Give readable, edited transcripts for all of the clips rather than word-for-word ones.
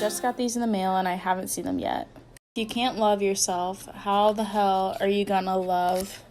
just got these in the mail and I haven't seen them yet. If you can't love yourself, how the hell are you gonna love...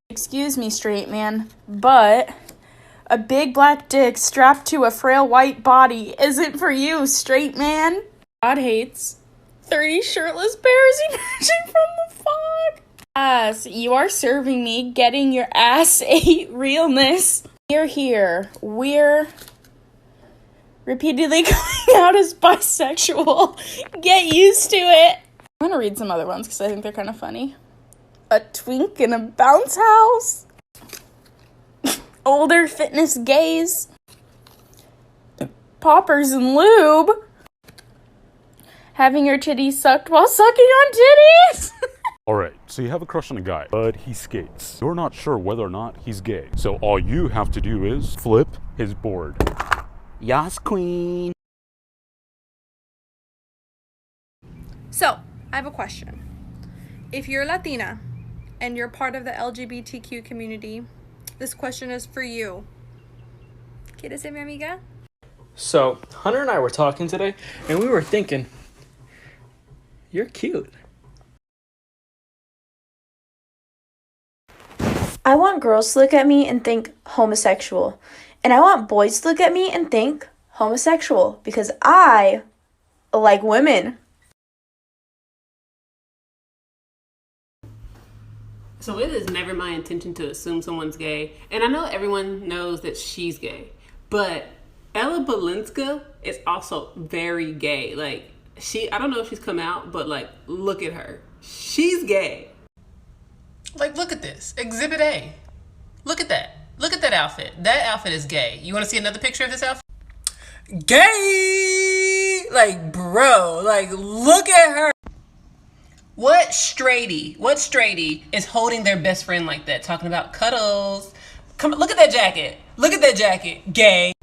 Excuse me, straight man, but a big black dick strapped to a frail white body isn't for you, straight man. God hates 30 shirtless bears emerging from the fog. As you are serving me, getting your ass ate realness. We're here. We're repeatedly coming out as bisexual. Get used to it. I'm gonna read some other ones because I think they're kind of funny. A twink in a bounce house. Older fitness gays. Poppers and lube. Having your titties sucked while sucking on titties. Alright, so you have a crush on a guy, but he skates. You're not sure whether or not he's gay. So all you have to do is flip his board. Yas, queen. So, I have a question. If you're Latina and you're part of the LGBTQ community, this question is for you. ¿Quieres ser mi amiga? So, Hunter and I were talking today, and we were thinking, you're cute. I want girls to look at me and think homosexual. And I want boys to look at me and think homosexual because I like women. So it is never my intention to assume someone's gay. And I know everyone knows that she's gay. But Ella Balinska is also very gay. Like, I don't know if she's come out, but like, look at her. She's gay. Like, look at this. Exhibit A. Look at that. Look at that outfit. That outfit is gay. You want to see another picture of this outfit? Gay! Like, bro. Like, look at her. What straighty is holding their best friend like that? Talking about cuddles. Come look at that jacket. Look at that jacket. Gay.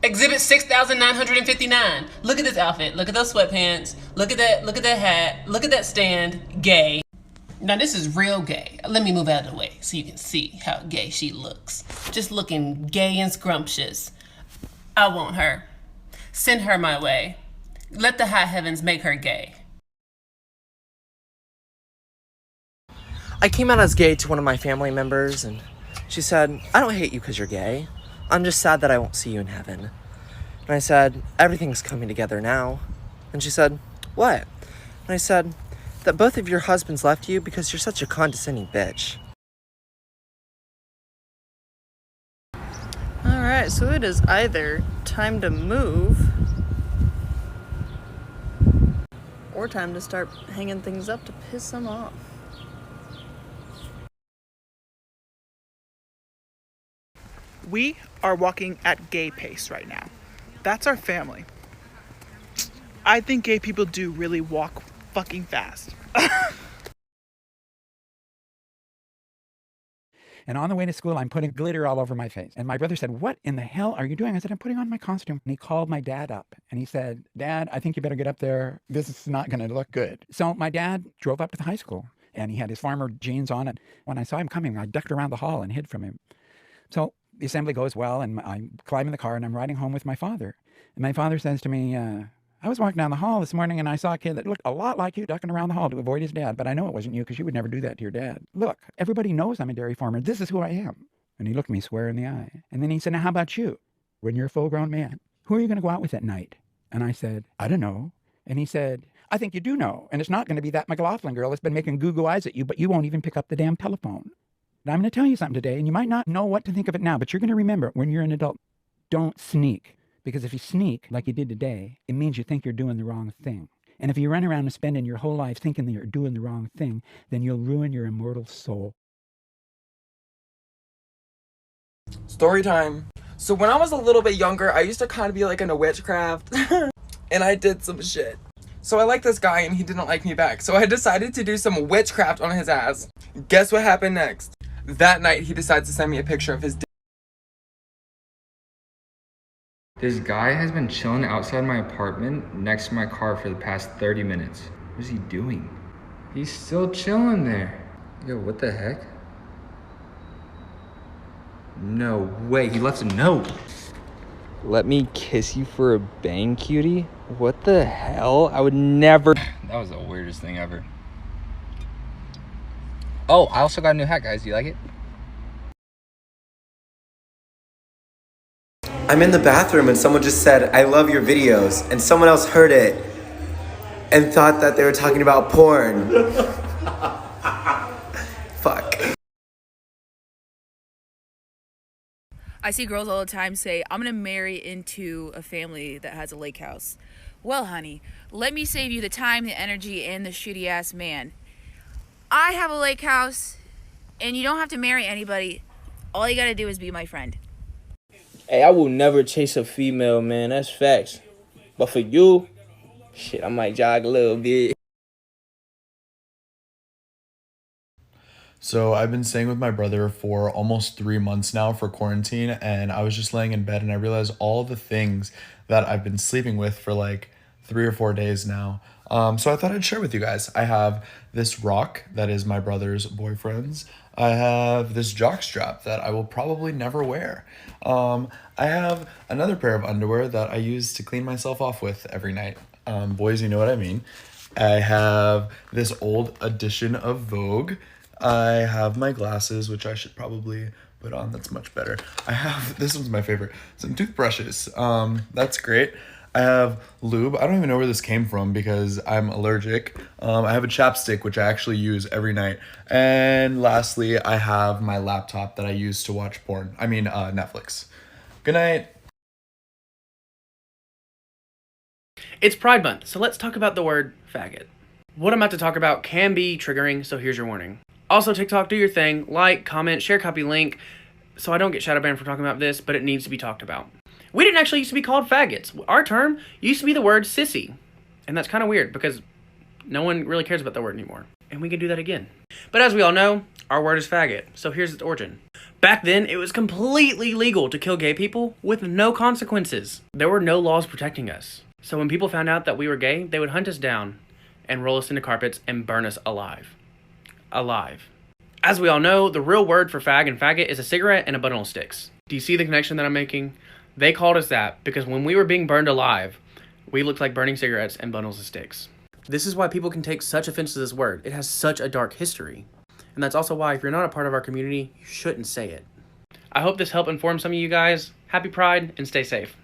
Exhibit 6,959. Look at this outfit. Look at those sweatpants. Look at that hat. Look at that stand. Gay. Now this is real gay. Let me move out of the way so you can see how gay she looks. Just looking gay and scrumptious. I want her. Send her my way. Let the high heavens make her gay. I came out as gay to one of my family members, and she said, I don't hate you because you're gay. I'm just sad that I won't see you in heaven. And I said, everything's coming together now. And she said, what? And I said, that both of your husbands left you because you're such a condescending bitch. Alright, so it is either time to move or time to start hanging things up to piss them off. We are walking at gay pace right now. That's our family. I think gay people do really walk fucking fast. And on the way to school, I'm putting glitter all over my face. And my brother said, what in the hell are you doing? I said, I'm putting on my costume. And he called my dad up and he said, Dad, I think you better get up there. This is not going to look good. So my dad drove up to the high school and he had his farmer jeans on. And when I saw him coming, I ducked around the hall and hid from him. So the assembly goes well and I'm climbing the car and I'm riding home with my father. And my father says to me, I was walking down the hall this morning and I saw a kid that looked a lot like you ducking around the hall to avoid his dad, but I know it wasn't you because you would never do that to your dad. Look, everybody knows I'm a dairy farmer. This is who I am. And he looked me square in the eye. And then he said, now how about you? When you're a full-grown man, who are you going to go out with at night? And I said, I don't know. And he said, I think you do know. And it's not going to be that McLaughlin girl that's been making goo-goo eyes at you, but you won't even pick up the damn telephone. And I'm going to tell you something today, and you might not know what to think of it now, but you're going to remember when you're an adult, don't sneak. Because if you sneak like you did today, it means you think you're doing the wrong thing. And if you run around and spending your whole life thinking that you're doing the wrong thing, then you'll ruin your immortal soul. Story time. So when I was a little bit younger, I used to kind of be like into witchcraft. And I did some shit. So I liked this guy and he didn't like me back. So I decided to do some witchcraft on his ass. Guess what happened next? That night he decides to send me a picture of his dick. This guy has been chilling outside my apartment next to my car for the past 30 minutes. What is he doing? He's still chilling there. Yo, what the heck? No way, he left a note. Let me kiss you for a bang, cutie? What the hell? I would never. That was the weirdest thing ever. Oh, I also got a new hat, guys. Do you like it? I'm in the bathroom and someone just said, "I love your videos," and someone else heard it and thought that they were talking about porn. Fuck. I see girls all the time say, I'm gonna marry into a family that has a lake house. Well, honey, let me save you the time, the energy, and the shitty ass man. I have a lake house, and you don't have to marry anybody. All you gotta do is be my friend. Hey, I will never chase a female, man. That's facts. But for you, shit, I might jog a little bit. So I've been staying with my brother for almost 3 months now for quarantine, and I was just laying in bed and I realized all the things that I've been sleeping with for like 3 or 4 days now. So I thought I'd share with you guys. I have this rock that is my brother's boyfriend's. I have this jock strap that I will probably never wear. I have another pair of underwear that I use to clean myself off with every night. Boys, you know what I mean. I have this old edition of Vogue. I have my glasses, which I should probably put on. That's much better. I have, this one's my favorite, some toothbrushes. That's great. I have lube. I don't even know where this came from because I'm allergic. I have a chapstick, which I actually use every night. And lastly, I have my laptop that I use to watch porn. I mean, Netflix. Good night. It's Pride Month, so let's talk about the word faggot. What I'm about to talk about can be triggering, so here's your warning. Also, TikTok, do your thing. Like, comment, share, copy, link, so I don't get shadow banned for talking about this, but it needs to be talked about. We didn't actually used to be called faggots. Our term used to be the word sissy. And that's kind of weird because no one really cares about that word anymore. And we can do that again. But as we all know, our word is faggot. So here's its origin. Back then, it was completely legal to kill gay people with no consequences. There were no laws protecting us. So when people found out that we were gay, they would hunt us down and roll us into carpets and burn us alive. Alive. As we all know, the real word for fag and faggot is a cigarette and a bundle of sticks. Do you see the connection that I'm making? They called us that because when we were being burned alive, we looked like burning cigarettes and bundles of sticks. This is why people can take such offense to this word. It has such a dark history. And that's also why if you're not a part of our community, you shouldn't say it. I hope this helped inform some of you guys. Happy Pride and stay safe.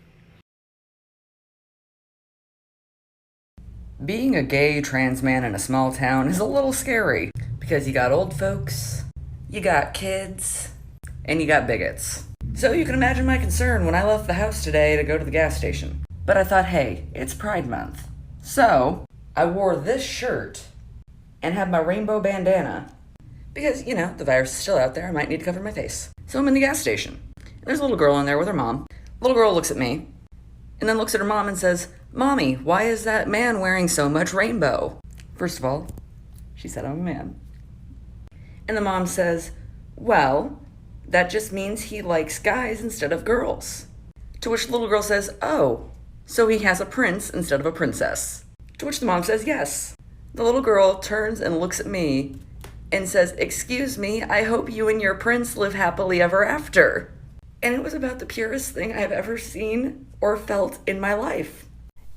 Being a gay trans man in a small town is a little scary because you got old folks, you got kids, and you got bigots. So you can imagine my concern when I left the house today to go to the gas station. But I thought, hey, it's Pride Month. So I wore this shirt and had my rainbow bandana because, you know, the virus is still out there. I might need to cover my face. So I'm in the gas station. There's a little girl in there with her mom. Little girl looks at me and then looks at her mom and says, "Mommy, why is that man wearing so much rainbow?" First of all, she said I'm a man. And the mom says, "Well, that just means he likes guys instead of girls." To which the little girl says, "Oh, so he has a prince instead of a princess." To which the mom says, "Yes." The little girl turns and looks at me and says, "Excuse me, I hope you and your prince live happily ever after." And it was about the purest thing I've ever seen or felt in my life.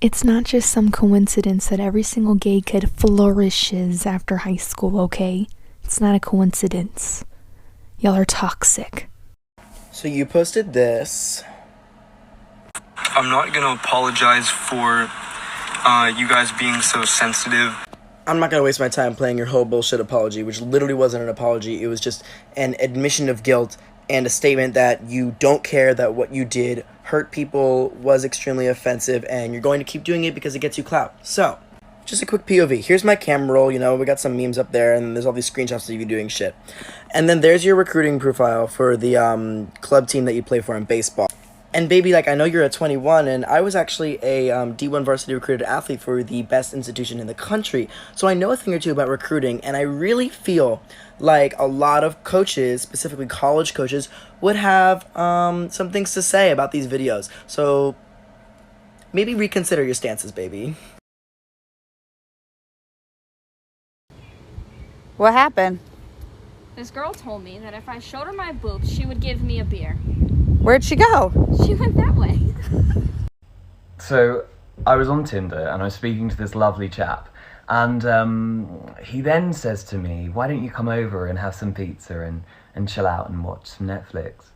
It's not just some coincidence that every single gay kid flourishes after high school, okay? It's not a coincidence. Y'all are toxic. So you posted this. I'm not gonna apologize for you guys being so sensitive. I'm not gonna waste my time playing your whole bullshit apology, which literally wasn't an apology. It was just an admission of guilt and a statement that you don't care that what you did hurt people, was extremely offensive, and you're going to keep doing it because it gets you clout. So, just a quick POV. Here's my camera roll, you know, we got some memes up there, and there's all these screenshots of you doing shit. And then there's your recruiting profile for the club team that you play for in baseball. And baby, like, I know you're at 21, and I was actually a D1 varsity recruited athlete for the best institution in the country. So I know a thing or two about recruiting, and I really feel like a lot of coaches, specifically college coaches, would have some things to say about these videos. So maybe reconsider your stances, baby. What happened? This girl told me that if I showed her my boobs, she would give me a beer. Where'd she go? She went that way. So I was on Tinder and I was speaking to this lovely chap, and he then says to me, why don't you come over and have some pizza and chill out and watch some Netflix?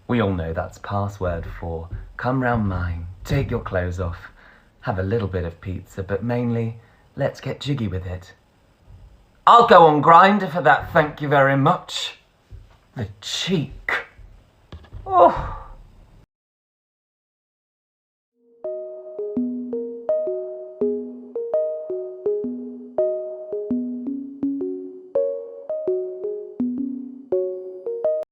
We all know that's password for come round mine, take your clothes off, have a little bit of pizza, but mainly, let's get jiggy with it. I'll go on Grindr for that, thank you very much. The cheek. Oh.